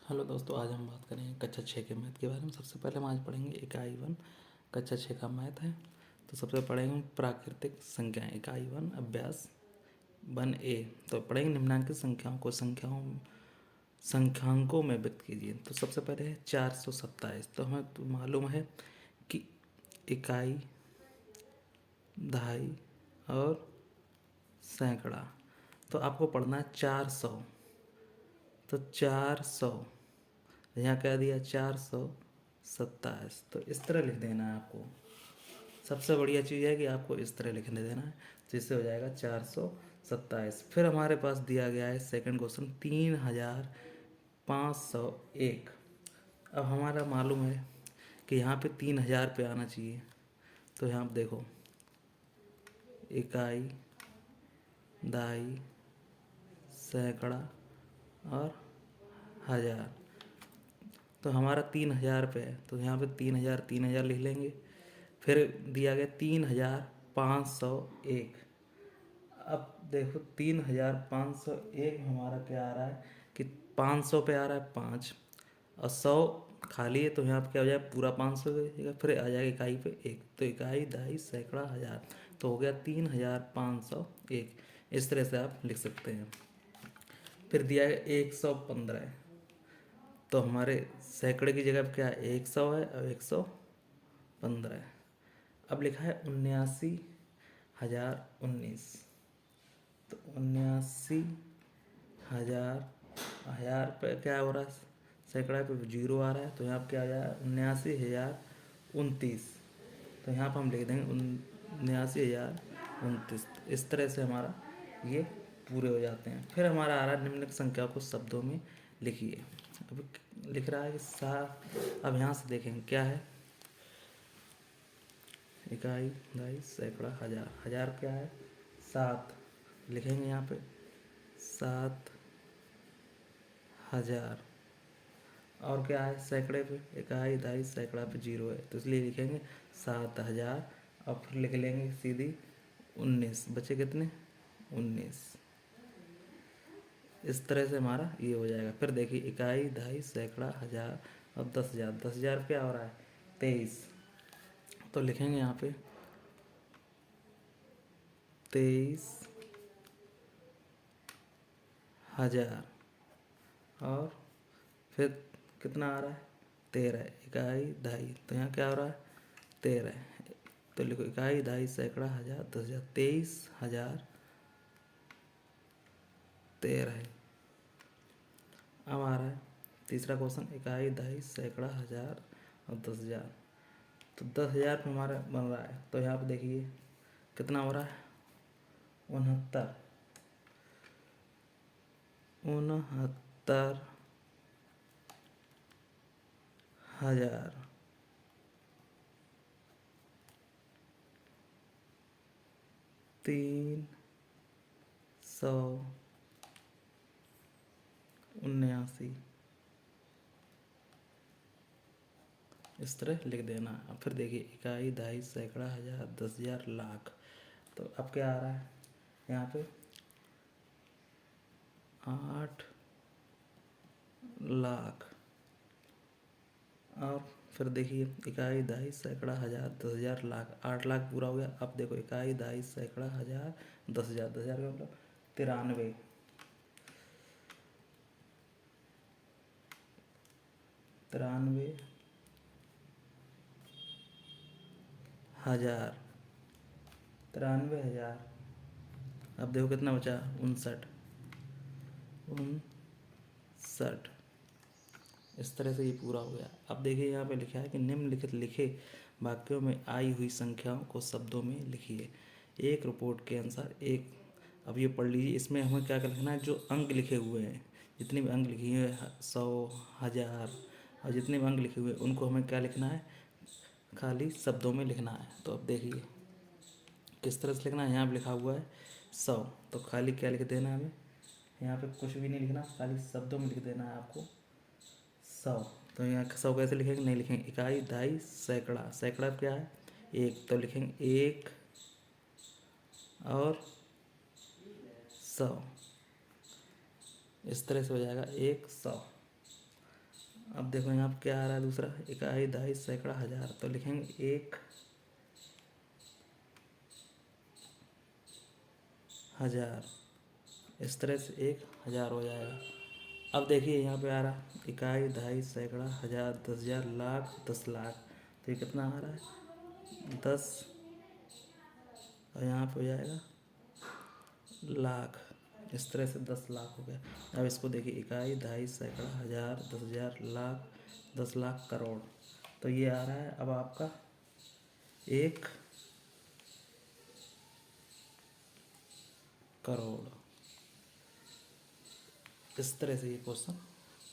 Hello दोस्तों, आज हम बात करेंगे कक्षा 6 के मैथ के बारे में। सबसे पहले हम आज पढ़ेंगे इकाई 1। कक्षा 6 का मैथ है, तो सबसे पढ़ेंगे प्राकृतिक संख्याएं। इकाई 1 अभ्यास 1A। तो पढ़ेंगे निम्नांकित संख्याओं को संख्यांकों में व्यक्त कीजिए। तो सबसे पहले है 427। तो हमें तो मालूम है कि इकाई, दहाई और सैकड़ा। तो आपको पढ़ना है 400। तो 400 यहाँ क्या दिया 427। तो इस तरह लिख देना है आपको। सबसे बढ़िया चीज़ है कि आपको इस तरह लिखने देना है, जिससे हो जाएगा 427। फिर हमारे पास दिया गया है सेकंड क्वेश्चन 3501। अब हमारा मालूम है कि यहाँ पे 3000 पे आना चाहिए। तो यहाँ पे देखो, इकाई, दहाई, सैकड़ा और हजार। तो हमारा 3000 पे है, तो यहाँ पे 3000 लिख लेंगे। फिर दिया गया 3501। अब देखो 3501 हमारा क्या आ रहा है कि 500 पे आ रहा है 5 और 100 खाली है, तो यहाँ पे क्या हो जाएगा पूरा 500 जाएगा। फिर आ जाएगा इकाई पे 1, तो इकाई, दहाई, सैकड़ा, हजार। तो हो गया 3501। इस तरह से आप लिख सकते हैं। फिर दिया है 115। तो हमारे सैकड़े की जगह पे क्या है 100 है और 115 है। अब लिखा है 79,019। तो 79,000, हजार पे क्या हो रहा है, सैकड़ा पे जीरो आ रहा है, तो यहाँ पे क्या आ जाएगा 79,029। तो यहाँ पर हम लिख देंगे 79,029। इस तरह से हमारा ये पूरे हो जाते हैं। फिर हमारा आ रहा है निम्नलिखित संख्या को शब्दों में लिखिए। अब लिख रहा है कि अब यहाँ से देखेंगे क्या है, इकाई, दहाई, सैकड़ा, हजार। हजार क्या है 7, लिखेंगे यहाँ पे 7,000। और क्या है सैकड़े पे, इकाई, दहाई, सैकड़ा पे जीरो है, तो इसलिए लिखेंगे 7,000। और फिर लिख लेंगे सीधी 19। बचे कितने 19। इस तरह से हमारा ये हो जाएगा। फिर देखिए इकाई, दहाई, सैकड़ा, हजार और 10,000। 10,000 क्या हो रहा है 23। तो लिखेंगे यहाँ पे 23,000। और फिर कितना आ रहा है 13। इकाई, दहाई, तो यहाँ क्या हो रहा है 13। तो लिखो इकाई, दहाई, सैकड़ा, हजार, 10,000। 23,013 है। अब आ रहा है तीसरा क्वेश्चन इकाई, दहाई, सैकड़ा, हजार और 10,000। तो 10,000 पे हमारा बन रहा है, तो यहाँ पे देखिए कितना हो रहा है 69,000। 379। इस तरह लिख देना। अब फिर देखिए इकाई, दहाई, सैकड़ा, हजार, 10,000, लाख। तो अब क्या आ रहा है यहाँ पे 8,00,000। और फिर देखिए इकाई, दहाई, सैकड़ा, हजार, 10,000, लाख। 8,00,000 पूरा हो गया। अब देखो इकाई, दहाई, सैकड़ा, हजार, 10,000। 10,000 का मतलब 93,000। 93,000। 93,000। अब देखो कितना बचा 59। 59। इस तरह से ये पूरा हो गया। अब देखिए यहाँ पे लिखा है कि निम्नलिखित लिखे वाक्यों में आई हुई संख्याओं को शब्दों में लिखिए। एक रिपोर्ट के अनुसार एक। अब ये पढ़ लीजिए, इसमें हमें क्या क्या लिखना है, जो अंक लिखे हुए हैं, जितने भी अंक लिखे हुए हैं 100, 1000 और जितने भी अंक लिखे हुए हैं उनको हमें क्या लिखना है, खाली शब्दों में लिखना है। तो अब देखिए किस तरह से लिखना है। यहाँ पे लिखा हुआ है 100, तो खाली क्या लिख देना है हमें, यहाँ पे कुछ भी नहीं लिखना, खाली शब्दों में लिख देना है आपको 100। तो यहाँ 100 कैसे लिखेंगे, नहीं लिखेंगे इकाई, दहाई, सैकड़ा। सैकड़ा क्या है 1, तो लिखेंगे 1 और 100। इस तरह से हो जाएगा 100। अब देखो यहाँ पे क्या आ रहा है दूसरा, इकाई, दहाई, सैकड़ा, हजार। तो लिखेंगे 1,000। इस तरह से 1,000 हो जाएगा। अब देखिए यहाँ पे आ रहा इकाई, दहाई, सैकड़ा, हजार, 10,000, लाख, 10 लाख। तो ये कितना आ रहा है 10, और यहाँ पे हो जाएगा लाख। इस तरह से 10 लाख हो गया। अब इसको देखिए, इकाई, दहाई, सैकड़ा, हजार, 10,000, लाख, 10 लाख, करोड़। तो ये आ रहा है अब आपका 1 करोड़। इस तरह से ये क्वेश्चन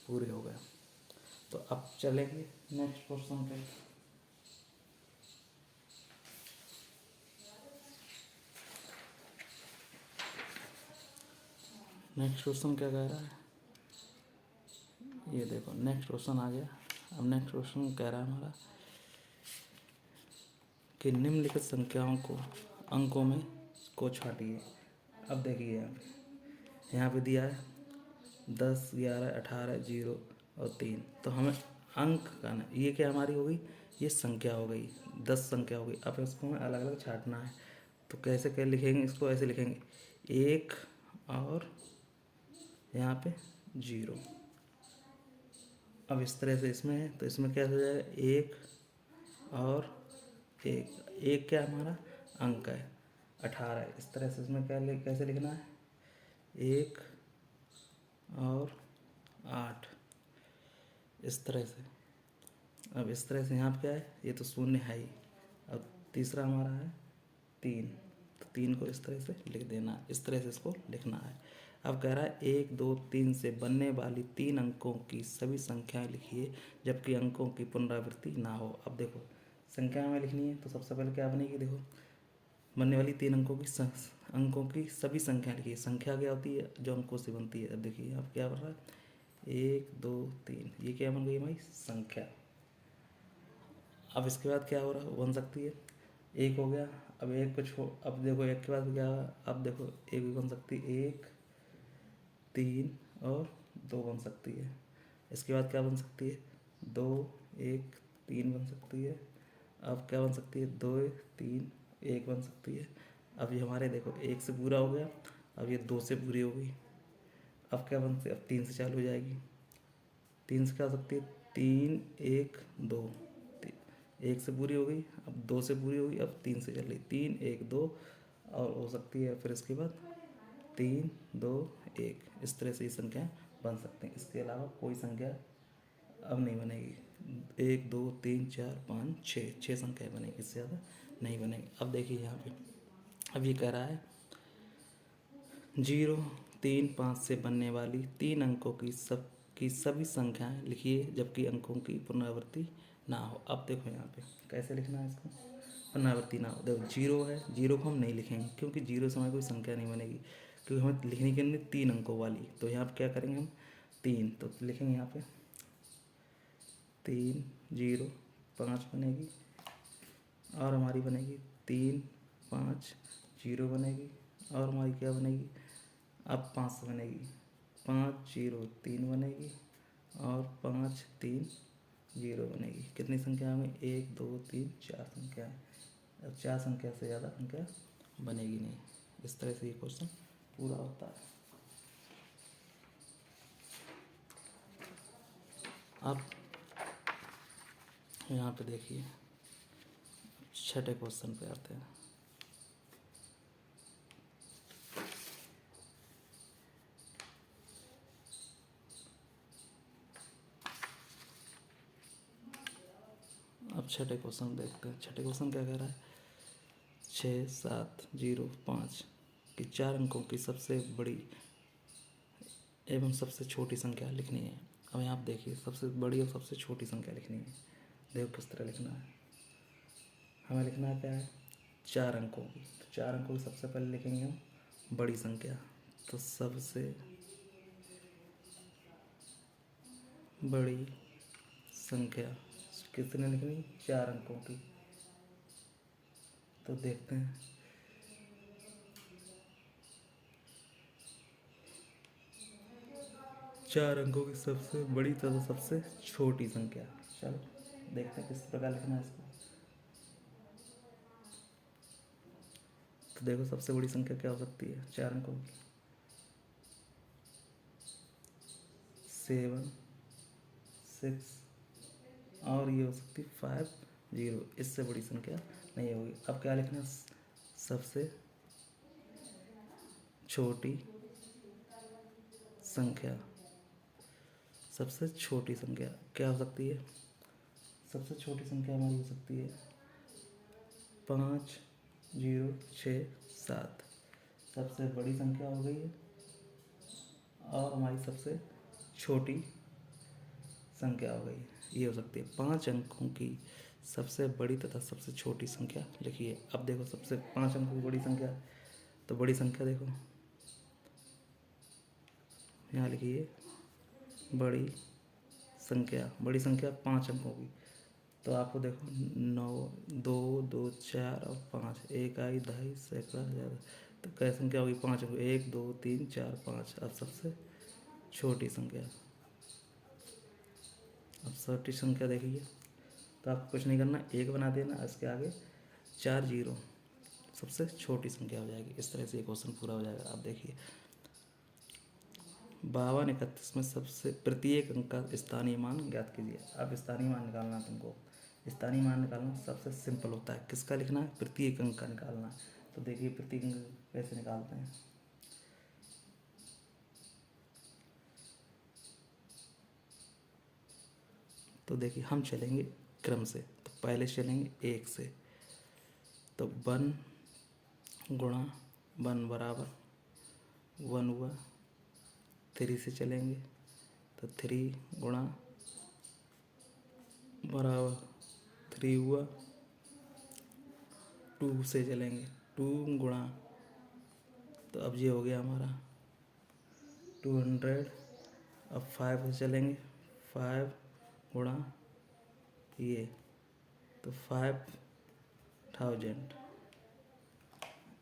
पूरे हो गए। तो अब चलेंगे नेक्स्ट क्वेश्चन पे। नेक्स्ट क्वेश्चन क्या कह रहा है, ये देखो नेक्स्ट क्वेश्चन आ गया। अब नेक्स्ट क्वेश्चन कह रहा है हमारा कि निम्नलिखित संख्याओं को अंकों में को छाटिए। अब देखिए यहाँ पे दिया है 10, 11, 18, 0 और 3। तो हमें अंक का ना, ये क्या हमारी हो गई, ये संख्या हो गई, 10 संख्या हो गई। अब इसको हमें अलग अलग छाटना है। तो कैसे क्या लिखेंगे इसको, ऐसे लिखेंगे 1 और यहाँ पे 0। अब इस तरह से इसमें है, तो इसमें क्या हो जाएगा 1 और 1। 1 क्या हमारा अंक है, 18। इस तरह से इसमें क्या कैसे लिखना है 1 और 8, इस तरह से। अब इस तरह से यहाँ पे क्या है, ये तो शून्य है ही। अब तीसरा हमारा है 3, तो 3 को इस तरह से लिख देना है, इस तरह से इसको लिखना है। अब कह रहा है 1, 2, 3 से बनने वाली 3 अंकों की सभी संख्याएं लिखिए जबकि अंकों की पुनरावृत्ति ना हो। अब देखो संख्या में लिखनी है, तो सबसे पहले क्या बनेगी, देखो बनने वाली 3 अंकों की सभी संख्या लिखिए। संख्या क्या होती है, जो अंकों से बनती है। अब देखिए अब क्या बन रहा है 1, 2, 3, ये क्या बन गई हमारी संख्या। अब इसके बाद क्या हो रहा है, बन सकती है 1 हो गया। अब एक को छोड़, अब देखो 1 के बाद क्या, अब देखो 1 भी बन सकती है, 1, 3 और 2 बन सकती है। इसके बाद क्या बन सकती है 2, 1, 3 बन सकती है। अब क्या बन सकती है 2, 3, 1 बन सकती है। अब ये हमारे देखो 1 से पूरा हो गया, अब ये 2 से पूरी हो गई। अब क्या बनती है, अब 3 से चालू हो जाएगी। 3 से क्या हो सकती है 3, 1, 2। 1 से पूरी हो गई, अब 2 से पूरी हो गई, अब 3 से चल रही, 3, 1, 2 और हो सकती है फिर इसके बाद 3, 2, 1। इस तरह से ये संख्या बन सकते हैं। इसके अलावा कोई संख्या अब नहीं बनेगी। 1, 2, 3, 4, 5, 6 संख्याएं बनेगी, इससे ज़्यादा नहीं बनेगी। अब देखिए यहाँ पे अब ये कह रहा है 0, 3, 5 से बनने वाली 3 अंकों की सभी संख्याएं लिखिए जबकि अंकों की पुनरावृत्ति ना हो। अब देखो यहाँ पे कैसे लिखना है इसको, पुनरावृत्ति ना हो। देखो 0 है, 0 को हम नहीं लिखेंगे क्योंकि 0 से हमारी कोई संख्या नहीं बनेगी, क्योंकि हमें लिखनी के लिए 3 अंकों वाली। तो यहाँ पे क्या करेंगे हम 3, तो लिखेंगे यहाँ पे 3, 0, 5 बनेगी, और हमारी बनेगी 3, 5, 0 बनेगी, और हमारी क्या बनेगी अब 5 से बनेगी 5, 0, 3 बनेगी, और 5, 3, 0 बनेगी। कितनी संख्या में 1, 2, 3, 4 संख्या है। अब 4 संख्या से ज़्यादा संख्या बनेगी नहीं। इस तरह से ये क्वेश्चन पूरा होता है। अब यहाँ पे देखिए छठे क्वेश्चन पे आते हैं। अब छठे क्वेश्चन देखते हैं। छठे क्वेश्चन क्या कह रहा है 6, 7, 0, 5 की 4 अंकों की सबसे बड़ी एवं सबसे छोटी संख्या लिखनी है। अब यहाँ आप देखिए सबसे बड़ी और सबसे छोटी संख्या लिखनी है। देखो किस तरह लिखना है, हमें लिखना है क्या है 4 अंकों की। तो 4 अंकों की सबसे पहले लिखेंगे हम बड़ी संख्या। तो सबसे बड़ी संख्या कितने लिखनी 4 अंकों की। तो देखते हैं चार अंकों की सबसे बड़ी तथा सबसे छोटी संख्या। चलो देखते हैं किस प्रकार लिखना है इसको। तो देखो सबसे बड़ी संख्या क्या हो सकती है चार अंकों की। 7, 6 और ये हो सकती है 5, 0। इससे बड़ी संख्या नहीं होगी। अब क्या लिखना है, सबसे छोटी संख्या। सबसे छोटी संख्या क्या हो सकती है, सबसे छोटी संख्या हमारी हो सकती है 5, 0, 6, 7। सबसे बड़ी संख्या हो गई है और हमारी सबसे छोटी संख्या हो गई है। ये हो सकती है 5 अंकों की सबसे बड़ी तथा सबसे छोटी संख्या लिखिए। अब देखो सबसे 5 अंकों की बड़ी संख्या, तो बड़ी संख्या देखो यहाँ लिखिए बड़ी संख्या। बड़ी संख्या 5 अंकों की, तो आपको देखो 9, 2, 2, 4 और 5, एक आई ढाई सैकड़ा हज़ार। तो क्या संख्या होगी 5 अंकों, 1, 2, 3, 4, 5। अब सबसे छोटी संख्या, अब छोटी संख्या देखिए, तो आपको कुछ नहीं करना, एक बना देना, इसके आगे 4 0 सबसे छोटी संख्या हो जाएगी। इस तरह से ये क्वेश्चन पूरा हो जाएगा। आप देखिए 52, 31 में सबसे प्रत्येक अंक का स्थानीय मान ज्ञात कीजिए। अब स्थानीय मान निकालना है तुमको। स्थानीय मान निकालना सबसे सिंपल होता है। किसका लिखना है, प्रत्येक अंक का निकालना है। तो देखिए प्रत्येक अंक कैसे निकालते हैं। तो देखिए हम चलेंगे क्रम से। तो पहले चलेंगे 1 से, तो 1 गुणा 1 बराबर 1 हुआ। 3 से चलेंगे, तो 3 गुणा बराबर 3 हुआ। 2 से चलेंगे, 2 गुणा, तो अब ये हो गया हमारा 200। अब 5 से चलेंगे, 5 गुणा ये, तो 5000।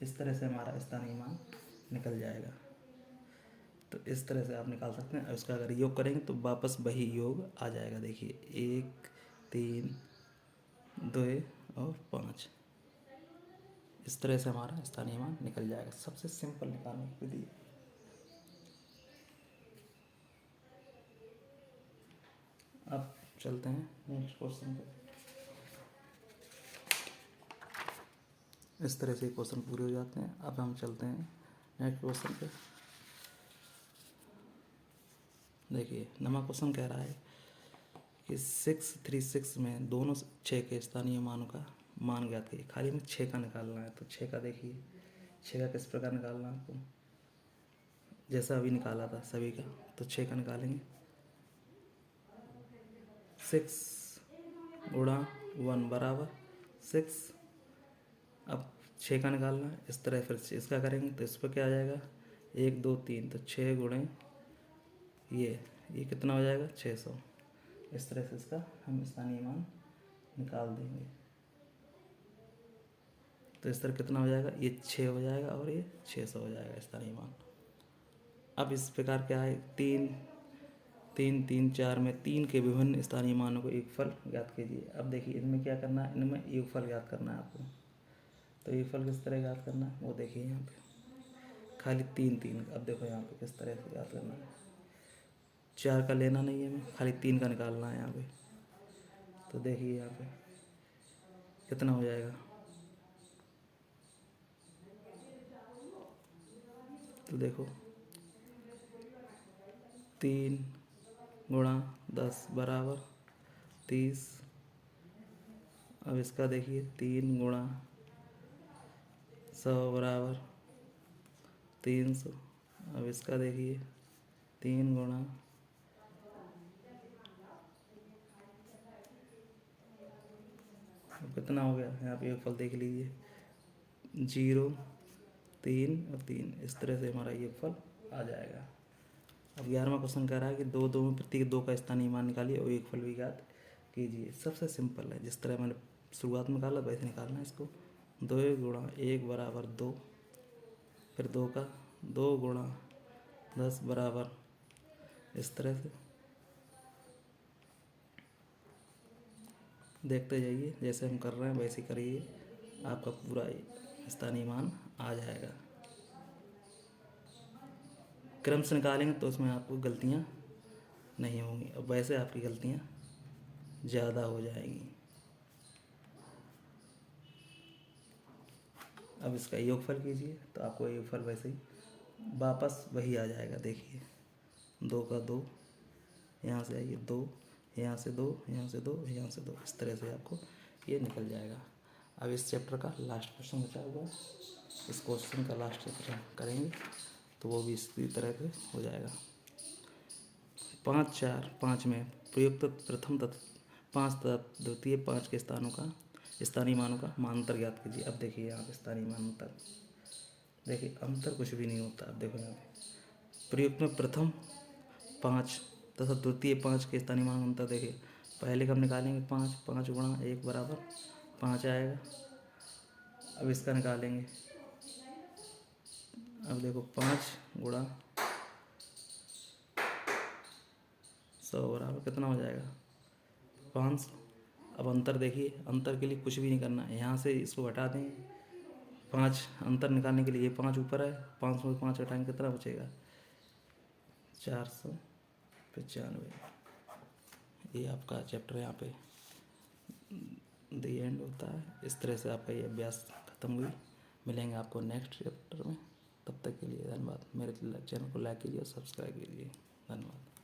इस तरह से हमारा स्थानीय मान निकल जाएगा। तो इस तरह से आप निकाल सकते हैं। उसका अगर योग करेंगे तो वापस वही योग आ जाएगा। देखिए 1, 3, 2 और 5। इस तरह से हमारा स्थानीय मान निकल जाएगा। सबसे सिंपल निकालने की विधि। अब चलते हैं नेक्स्ट क्वेश्चन पे। इस तरह से क्वेश्चन पूरे हो जाते हैं। अब हम चलते हैं नेक्स्ट क्वेश्चन पे। देखिए नंबर क्वेश्चन कह रहा है कि 636 में दोनों 6 के स्थानीय मानों का मान ज्ञात कीजिए। खाली में 6 का निकालना है। तो 6 का देखिए 6 का किस प्रकार निकालना है आपको, जैसा अभी निकाला था सभी का। तो 6 का निकालेंगे, 6 गुणा 1 बराबर 6। अब 6 का निकालना है। इस तरह फिर से इसका करेंगे, तो इस पर क्या आ जाएगा 1, 2, 3, तो 6 गुणे ये कितना हो जाएगा 600। इस तरह से इसका हम स्थानीय मान निकाल देंगे। तो इस तरह कितना हो जाएगा, ये 6 हो जाएगा और ये 600 हो जाएगा स्थानीय मान। अब इस प्रकार क्या है 3, 3, 3, 4 में 3 के विभिन्न स्थानीय मानों को योगफल ज्ञात कीजिए। अब देखिए इनमें क्या करना है, इनमें योगफल ज्ञात करना है आपको। तो योगफल किस तरह ज्ञात करना है वो देखिए यहाँ पे खाली 3, 3। अब देखो यहाँ पे किस तरह से ज्ञात करना है। 4 का लेना नहीं है हमें, खाली 3 का निकालना है यहाँ पे। तो देखिए यहाँ पे कितना हो जाएगा, तो देखो 3 गुणा 10 बराबर 30। अब इसका देखिए 3 गुणा 100 बराबर 300। अब इसका देखिए 3 गुणा, अब कितना हो गया यहाँ पे योगफल देख लीजिए 0, 3 और 3। इस तरह से हमारा योगफल आ जाएगा। अब 11वां क्वेश्चन कह रहा है कि 2, 2 में प्रत्येक 2 का स्थानीय मान निकालिए और योगफल भी ज्ञात कीजिए। सबसे सिंपल है, जिस तरह मैंने शुरुआत में निकाला वैसे निकालना है इसको। 2 गुणा 1 बराबर 2, फिर 2 का 2 गुणा 10 बराबर इस तरह से देखते जाइए, जैसे हम कर रहे हैं वैसे ही करिए, आपका पूरा स्थानीय मान आ जाएगा। क्रम से निकालेंगे तो उसमें आपको गलतियाँ नहीं होंगी, और वैसे आपकी गलतियाँ ज़्यादा हो जाएंगी। अब इसका योगफल कीजिए तो आपको योगफल वैसे ही वापस वही आ जाएगा। देखिए 2 का 2, यहाँ से आइए 2, यहाँ से 2, यहाँ से 2, यहाँ से 2, इस तरह से आपको ये निकल जाएगा। अब इस चैप्टर का लास्ट क्वेश्चन बचा हुआ है, इस क्वेश्चन का लास्ट चैप्टर करेंगे तो वो भी इसी तरह से हो जाएगा। 5, 4, 5 में प्रयुक्त प्रथम तत्व 5 तथा द्वितीय 5 के स्थानों का स्थानीय मानों का मानांतर ज्ञात कीजिए। अब देखिए यहाँ पे स्थानीय मानांतर, देखिए अंतर कुछ भी नहीं होता। अब देखो यहाँ पे प्रयुक्त में प्रथम 5 तथा द्वितीय 5 के स्थानीय मान अंतर, देखिए पहले का हम निकालेंगे 5, 5 गुणा 1 बराबर 5 आएगा। अब इसका निकालेंगे, अब देखो 5 गुणा 100 बराबर कितना हो जाएगा 500। अब अंतर देखिए, अंतर के लिए कुछ भी नहीं करना है, यहाँ से इसको हटा देंगे। 5 अंतर निकालने के लिए ये 5 ऊपर है, 500 में 5 हटाएंगे कितना बचेगा 495। ये आपका चैप्टर यहाँ पे दी एंड होता है। इस तरह से आपका ये अभ्यास खत्म हुई। मिलेंगे आपको नेक्स्ट चैप्टर में, तब तक के लिए धन्यवाद। मेरे चैनल को लाइक कीजिए और सब्सक्राइब कीजिए। धन्यवाद।